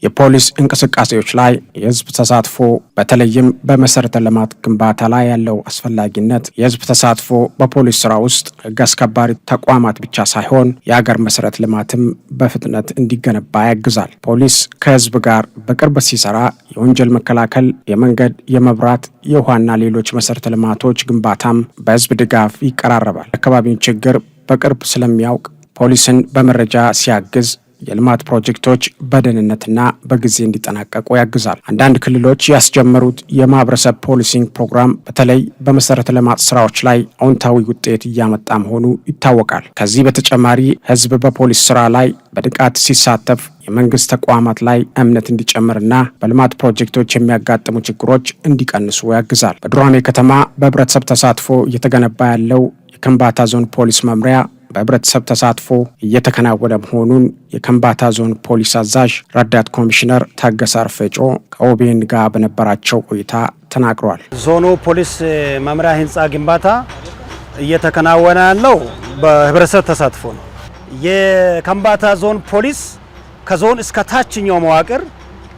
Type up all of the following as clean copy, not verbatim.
የፖሊስ እንቅስቃሴዎች ላይ የህዝብ ተሳትፎ በተለይም በመሰረተ ልማት ግንባታ ላይ ያለው አስፈላጊነት የህዝብ ተሳትፎ በፖሊስ ስራ ውስጥ ህግ አስከባሪ ተቋማት ብቻ ሳይሆን የሀገር መሰረተ ልማትም በፍጥነት እንዲገነባ ያግዛል። ፖሊስ ከህዝብ ጋር በቅርብ ሲሰራ የወንጀል መከላከል፣ የመንገድ፣ የመብራት፣ የውሃና ሌሎች መሰረተ ልማቶች ግንባታም በህዝብ ድጋፍ ይቀራረባል። የአካባቢውን ችግር በቅርብ ስለሚያውቅ ፖሊስን በመረጃ ሲያግዝ የልማት ፕሮጀክቶች በደህንነትና በጊዜ እንዲጠናቀቁ ያግዛል። አንዳንድ ክልሎች ያስጀመሩት የማህበረሰብ ፖሊሲንግ ፕሮግራም በተለይ በመሰረተ ልማት ስራዎች ላይ አዎንታዊ ውጤት እያመጣ መሆኑ ይታወቃል። ከዚህ በተጨማሪ ህዝብ በፖሊስ ስራ ላይ በንቃት ሲሳተፍ የመንግስት ተቋማት ላይ እምነት እንዲጨምርና በልማት ፕሮጀክቶች የሚያጋጥሙ ችግሮች እንዲቀንሱ ያግዛል። በዱራሜ ከተማ በህብረተሰብ ተሳትፎ እየተገነባ ያለው የከምባታ ዞን ፖሊስ መምሪያ በህብረተሰብ ተሳትፎ እየተከናወነ መሆኑን የከምባታ ዞን ፖሊስ አዛዥ ረዳት ኮሚሽነር ታገሰ አርፌጮ ከኦቤን ጋር በነበራቸው ቆይታ ተናግረዋል። ዞኑ ፖሊስ መምሪያ ህንጻ ግንባታ እየተከናወነ ያለው በህብረተሰብ ተሳትፎ ነው። የከምባታ ዞን ፖሊስ ከዞን እስከ ታችኛው መዋቅር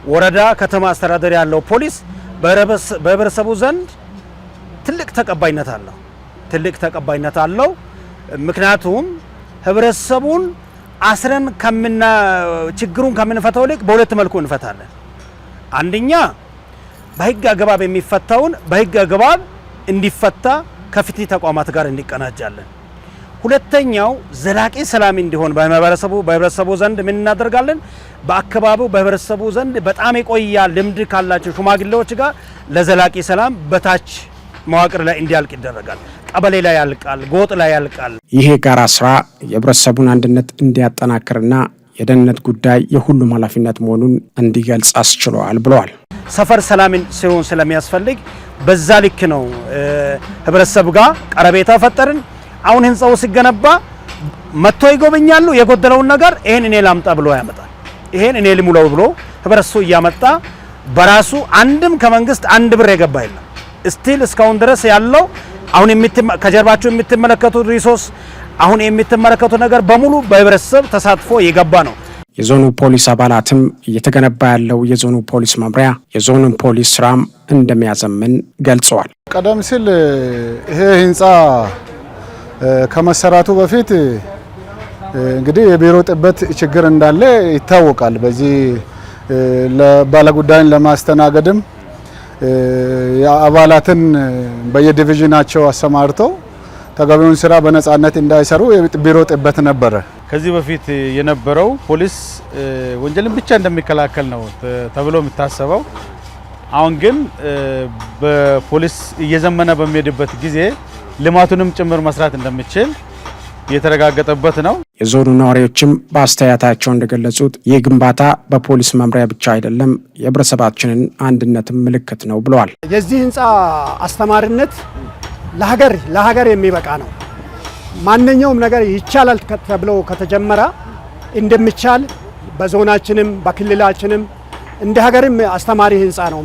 ወረዳ፣ ከተማ አስተዳደር ያለው ፖሊስ በህብረተሰቡ ዘንድ ትልቅ ተቀባይነት አለው። ምክንያቱም ህብረተሰቡን አስረን ችግሩን ከምንፈታው ይልቅ በሁለት መልኩ እንፈታለን። አንደኛ በህግ አግባብ የሚፈታውን በህግ አግባብ እንዲፈታ ከፍትህ ተቋማት ጋር እንቀናጃለን። ሁለተኛው ዘላቂ ሰላም እንዲሆን በህብረተሰቡ ዘንድ ምን እናደርጋለን? በአካባቢው በህብረተሰቡ ዘንድ በጣም የቆየ ልምድ ካላቸው ሽማግሌዎች ጋር ለዘላቂ ሰላም በታች መዋቅር ላይ እንዲያልቅ ይደረጋል። ቀበሌ ላይ ያልቃል፣ ጎጥ ላይ ያልቃል። ይሄ ጋራ ስራ የህብረተሰቡን አንድነት እንዲያጠናክርና የደህንነት ጉዳይ የሁሉም ኃላፊነት መሆኑን እንዲገልጽ አስችሏል ብለዋል። ሰፈር ሰላም ሲሆን ስለሚያስፈልግ በዛ ልክ ነው ህብረተሰቡ ጋር ቀረቤታ ፈጠርን። አሁን ህንጻው ሲገነባ መጥቶ ይጎበኛሉ። የጎደለውን ነገር ይሄን እኔ ላምጣ ብሎ ያመጣል። ይሄን እኔ ልሙላው ብሎ ህብረተሰቡ እያመጣ በራሱ አንድም ከመንግስት አንድ ብር የገባ የለም። ስቲል እስካሁን ድረስ ያለው አሁን ከጀርባቸው የምትመለከቱት ሪሶርስ አሁን የምትመለከቱት ነገር በሙሉ በህብረተሰብ ተሳትፎ የገባ ነው። የዞኑ ፖሊስ አባላትም እየተገነባ ያለው የዞኑ ፖሊስ መምሪያ የዞኑን ፖሊስ ስራም እንደሚያዘምን ገልጸዋል። ቀደም ሲል ይሄ ህንጻ ከመሰራቱ በፊት እንግዲህ የቢሮ ጥበት ችግር እንዳለ ይታወቃል። በዚህ ለባለጉዳይን ለማስተናገድም የአባላትን በየዲቪዥናቸው አሰማርተው ተገቢውን ስራ በነጻነት እንዳይሰሩ የቢሮ ጥበት ነበረ። ከዚህ በፊት የነበረው ፖሊስ ወንጀልን ብቻ እንደሚከላከል ነው ተብሎ የሚታሰበው። አሁን ግን በፖሊስ እየዘመነ በሚሄድበት ጊዜ ልማቱንም ጭምር መስራት እንደሚችል የተረጋገጠበት ነው። የዞኑ ነዋሪዎችም በአስተያየታቸው እንደገለጹት ይህ ግንባታ በፖሊስ መምሪያ ብቻ አይደለም የህብረተሰባችንን አንድነትም ምልክት ነው ብለዋል። የዚህ ህንጻ አስተማሪነት ለሀገር የሚበቃ ነው። ማንኛውም ነገር ይቻላል ተብሎ ከተጀመረ እንደሚቻል በዞናችንም በክልላችንም እንደ ሀገርም አስተማሪ ህንጻ ነው።